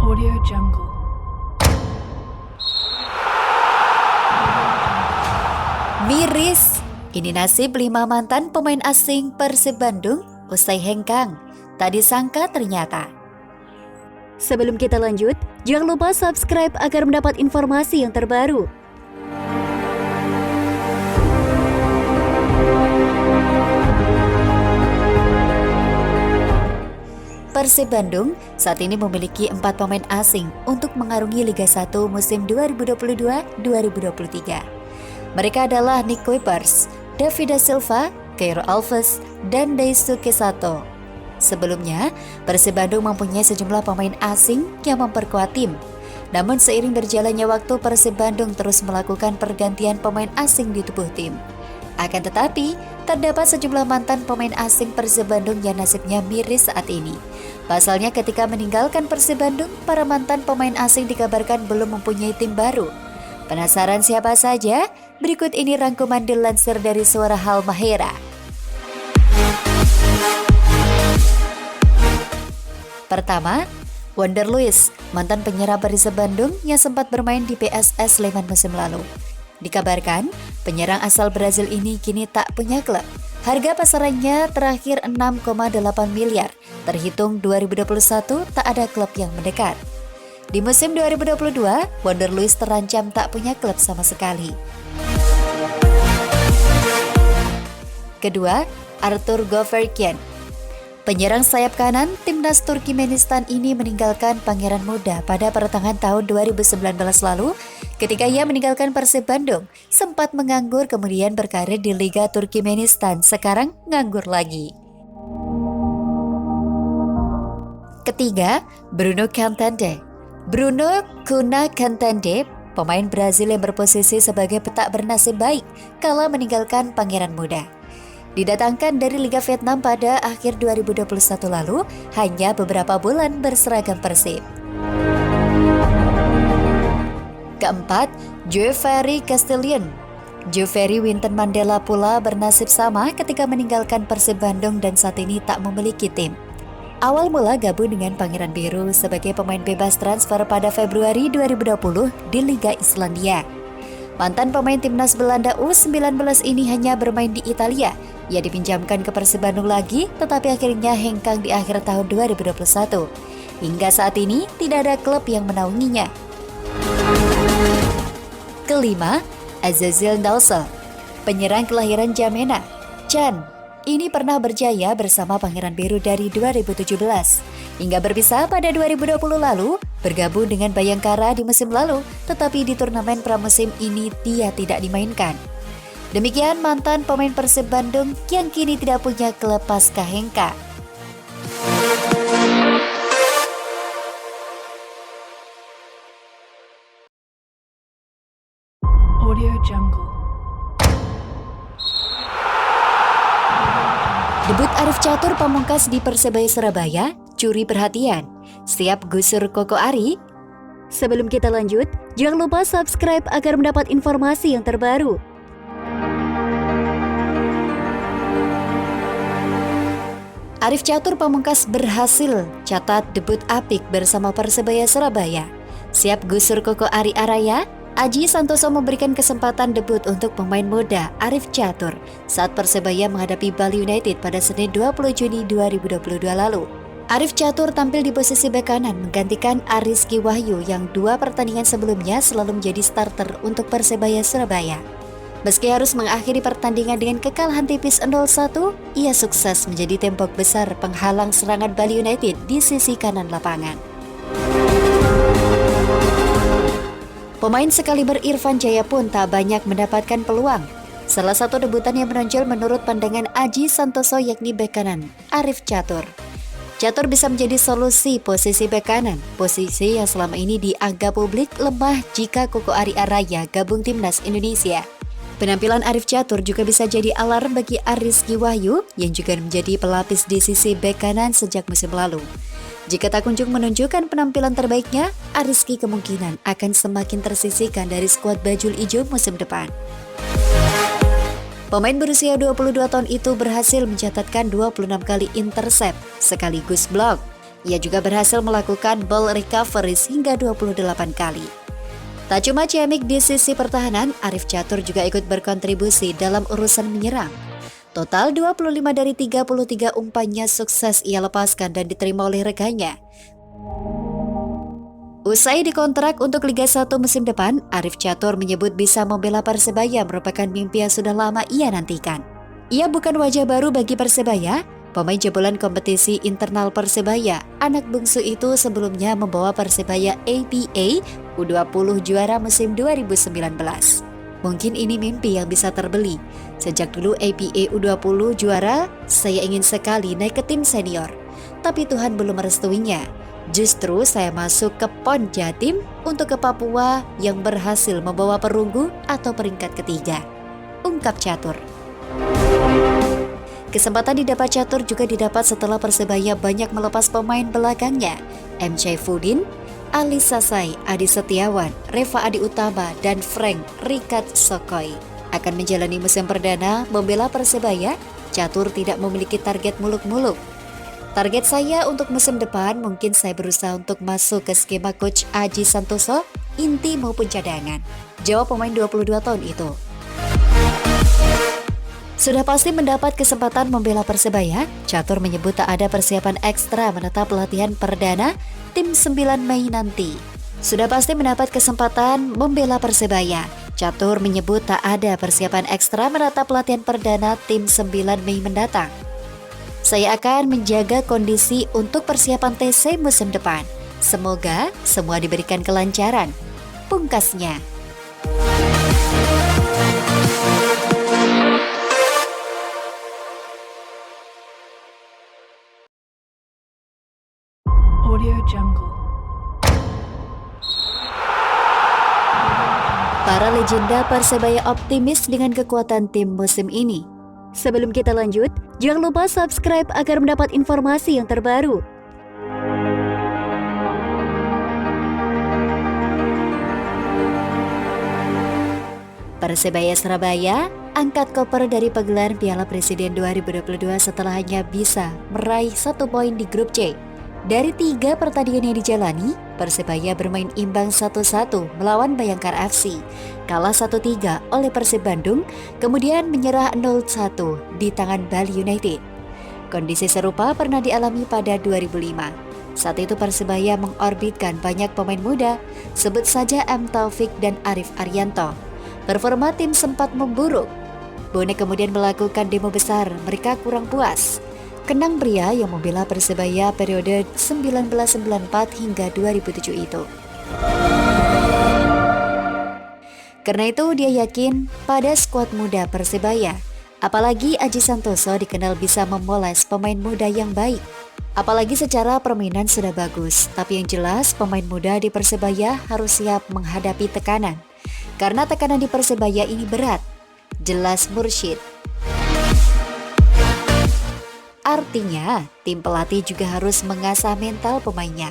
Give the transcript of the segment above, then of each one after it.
Audio Jungle. Miris, ini nasib 5 mantan pemain asing Persib Bandung usai hengkang. Tak disangka ternyata. Sebelum kita lanjut, jangan lupa subscribe agar mendapat informasi yang terbaru. Persib Bandung saat ini memiliki 4 pemain asing untuk mengarungi Liga 1 musim 2022-2023. Mereka adalah Nick Kuipers, David Da Silva, Keiro Alves, dan Daisuke Sato. Sebelumnya, Persib Bandung mempunyai sejumlah pemain asing yang memperkuat tim. Namun seiring berjalannya waktu, Persib Bandung terus melakukan pergantian pemain asing di tubuh tim. Akan tetapi, terdapat sejumlah mantan pemain asing Persib Bandung yang nasibnya miris saat ini. Pasalnya ketika meninggalkan Persib Bandung, para mantan pemain asing dikabarkan belum mempunyai tim baru. Penasaran siapa saja? Berikut ini rangkuman dilansir dari Suara Halmahera. Pertama, Wonder Luis, mantan penyerang Persib Bandung yang sempat bermain di PSS Sleman musim lalu. Dikabarkan, penyerang asal Brazil ini kini tak punya klub. Harga pasarannya terakhir 6,8 miliar. Terhitung 2021 tak ada klub yang mendekat. Di musim 2022, Wonder Luis terancam tak punya klub sama sekali. Kedua, Arthur Goverkian. Penyerang sayap kanan timnas Turkmenistan ini meninggalkan Pangeran Muda pada pertengahan tahun 2019 lalu ketika ia meninggalkan Persib Bandung, sempat menganggur kemudian berkarir di Liga Turkmenistan, sekarang nganggur lagi. Ketiga, Bruno Cantante. Bruno Cuna Cantante, pemain Brazil yang berposisi sebagai petak bernasib baik kala meninggalkan Pangeran Muda. Didatangkan dari Liga Vietnam pada akhir 2021 lalu, hanya beberapa bulan berseragam Persib. Keempat, Giovanni Castellion. Giovanni Winton Mandela pula bernasib sama ketika meninggalkan Persib Bandung dan saat ini tak memiliki tim. Awal mula gabung dengan Pangeran Biru sebagai pemain bebas transfer pada Februari 2020 di Liga Islandia. Mantan pemain timnas Belanda U19 ini hanya bermain di Italia. Ia dipinjamkan ke Persib Bandung lagi, tetapi akhirnya hengkang di akhir tahun 2021. Hingga saat ini tidak ada klub yang menaunginya. Kelima, Azazel Dalsel, penyerang kelahiran Jamena. Chan, ini pernah berjaya bersama Pangeran Biru dari 2017. Hingga berpisah pada 2020 lalu, bergabung dengan Bayangkara di musim lalu, tetapi di turnamen pramusim ini dia tidak dimainkan. Demikian mantan pemain Persib Bandung yang kini tidak punya klub pasca hengkang. Audio Jungle. Debut Arif Catur Pamungkas di Persebaya Surabaya curi perhatian. Siap gusur Koko Ari? Sebelum kita lanjut, jangan lupa subscribe agar mendapat informasi yang terbaru. Arif Catur Pamungkas berhasil catat debut apik bersama Persebaya Surabaya. Siap gusur Koko Ari Araya? Aji Santoso memberikan kesempatan debut untuk pemain muda Arif Catur saat Persebaya menghadapi Bali United pada Senin 20 Juni 2022 lalu. Arif Catur tampil di posisi bek kanan menggantikan Ariski Wahyu yang 2 pertandingan sebelumnya selalu menjadi starter untuk Persebaya Surabaya. Meski harus mengakhiri pertandingan dengan kekalahan tipis 0-1, ia sukses menjadi tembok besar penghalang serangan Bali United di sisi kanan lapangan. Pemain sekaliber Irfan Jaya pun tak banyak mendapatkan peluang. Salah satu debutan yang menonjol menurut pandangan Aji Santoso yakni bek kanan, Arif Catur. Catur bisa menjadi solusi posisi bek kanan, posisi yang selama ini dianggap publik lemah jika Koko Ari Araya gabung timnas Indonesia. Penampilan Arif Catur juga bisa jadi alarm bagi Ariski Wahyu yang juga menjadi pelapis di sisi bek kanan sejak musim lalu. Jika tak kunjung menunjukkan penampilan terbaiknya, Ariski kemungkinan akan semakin tersisihkan dari skuad bajul ijo musim depan. Pemain berusia 22 tahun itu berhasil mencatatkan 26 kali intercept sekaligus blok. Ia juga berhasil melakukan ball recovery hingga 28 kali. Tak cuma ciamik di sisi pertahanan, Arief Catur juga ikut berkontribusi dalam urusan menyerang. Total 25 dari 33 umpannya sukses ia lepaskan dan diterima oleh rekannya. Usai dikontrak untuk Liga 1 musim depan, Arief Catur menyebut bisa membela Persebaya merupakan mimpi yang sudah lama ia nantikan. Ia bukan wajah baru bagi Persebaya, pemain jebolan kompetisi internal Persebaya. Anak bungsu itu sebelumnya membawa Persebaya APA U20 juara musim 2019. Mungkin ini mimpi yang bisa terbeli. Sejak dulu APA U20 juara, saya ingin sekali naik ke tim senior. Tapi Tuhan belum merestuinya. Justru saya masuk ke PON Jatim untuk ke Papua yang berhasil membawa perunggu atau peringkat ketiga. Ungkap Catur. Kesempatan didapat Catur juga didapat setelah Persebaya banyak melepas pemain belakangnya. M. Saifuddin, Ali Sasai, Adi Setiawan, Reva Adi Utama, dan Frank Rikat Sokoi. Akan menjalani musim perdana membela Persebaya, Catur tidak memiliki target muluk-muluk. Target saya untuk musim depan mungkin saya berusaha untuk masuk ke skema Coach Aji Santoso, inti maupun cadangan. Jawab pemain 22 tahun itu. Sudah pasti mendapat kesempatan membela Persebaya, Catur menyebut tak ada persiapan ekstra menetap latihan perdana tim 9 Mei nanti. Sudah pasti mendapat kesempatan membela Persebaya. Catur menyebut tak ada persiapan ekstra menetap latihan perdana tim 9 Mei mendatang. Saya akan menjaga kondisi untuk persiapan TC musim depan. Semoga semua diberikan kelancaran. Pungkasnya. Audio Jungle. Para legenda Persebaya optimis dengan kekuatan tim musim ini. Sebelum kita lanjut, jangan lupa subscribe agar mendapat informasi yang terbaru. Persebaya Surabaya angkat koper dari pagelaran Piala Presiden 2022 setelah hanya bisa meraih 1 poin di grup C. Dari 3 pertandingan yang dijalani, Persebaya bermain imbang 1-1 melawan Bayangkara FC, kalah 1-3 oleh Persib Bandung, kemudian menyerah 0-1 di tangan Bali United. Kondisi serupa pernah dialami pada 2005. Saat itu Persebaya mengorbitkan banyak pemain muda, sebut saja M. Taufik dan Arif Arianto. Performa tim sempat memburuk. Bonek kemudian melakukan demo besar, mereka kurang puas. Kenang pria yang membela Persebaya periode 1994 hingga 2007 itu. Karena itu dia yakin pada skuad muda Persebaya. Apalagi Aji Santoso dikenal bisa memoles pemain muda yang baik. Apalagi secara permainan sudah bagus, tapi yang jelas pemain muda di Persebaya harus siap menghadapi tekanan. Karena tekanan di Persebaya ini berat. Jelas Mursyid. Artinya, tim pelatih juga harus mengasah mental pemainnya.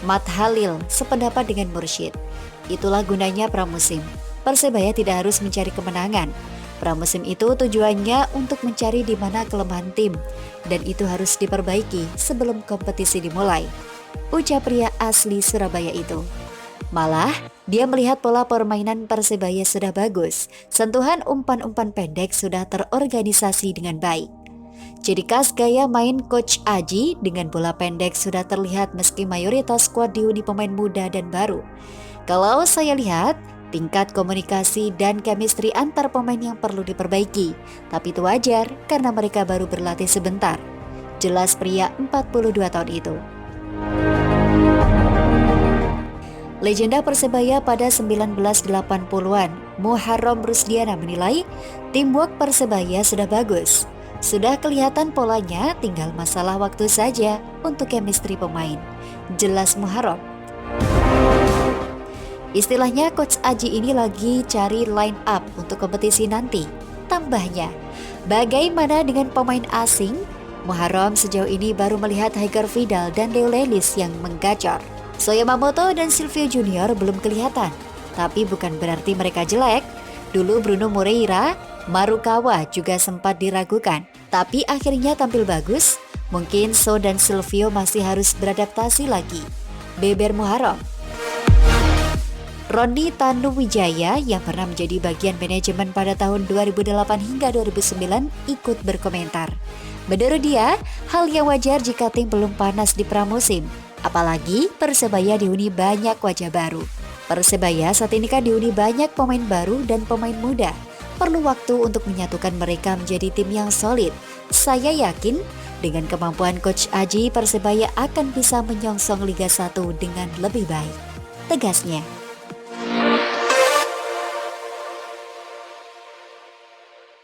Mat Halil sependapat dengan Mursyid. Itulah gunanya pramusim. Persebaya tidak harus mencari kemenangan. Pramusim itu tujuannya untuk mencari di mana kelemahan tim, dan itu harus diperbaiki sebelum kompetisi dimulai. Ucap pria asli Surabaya itu. Malah, dia melihat pola permainan Persebaya sudah bagus. Sentuhan umpan-umpan pendek sudah terorganisasi dengan baik. Ciri khas gaya main Coach Aji dengan bola pendek sudah terlihat meski mayoritas skuad dihuni pemain muda dan baru. Kalau saya lihat, tingkat komunikasi dan chemistry antar pemain yang perlu diperbaiki. Tapi itu wajar karena mereka baru berlatih sebentar. Jelas pria 42 tahun itu. Legenda Persebaya pada 1980-an, Muharram Rusdiana menilai teamwork Persebaya sudah bagus. Sudah kelihatan polanya, tinggal masalah waktu saja untuk chemistry pemain. Jelas Muharram. Istilahnya Coach Aji ini lagi cari line up untuk kompetisi nanti. Tambahnya, bagaimana dengan pemain asing? Muharram sejauh ini baru melihat Hagar Vidal dan Leo Lelis yang menggacor. Soyamamoto dan Silvio Junior belum kelihatan. Tapi bukan berarti mereka jelek. Dulu Bruno Moreira, Marukawa juga sempat diragukan. Tapi akhirnya tampil bagus. Mungkin So dan Silvio masih harus beradaptasi lagi. Beber Muharram. Roni Tanuwijaya yang pernah menjadi bagian manajemen pada tahun 2008 hingga 2009 ikut berkomentar. Menurut dia, hal yang wajar jika tim belum panas di pramusim. Apalagi Persebaya dihuni banyak wajah baru. Persebaya saat ini kan dihuni banyak pemain baru dan pemain muda. Perlu waktu untuk menyatukan mereka menjadi tim yang solid. Saya yakin dengan kemampuan Coach Aji, Persebaya akan bisa menyongsong Liga 1 dengan lebih baik, tegasnya.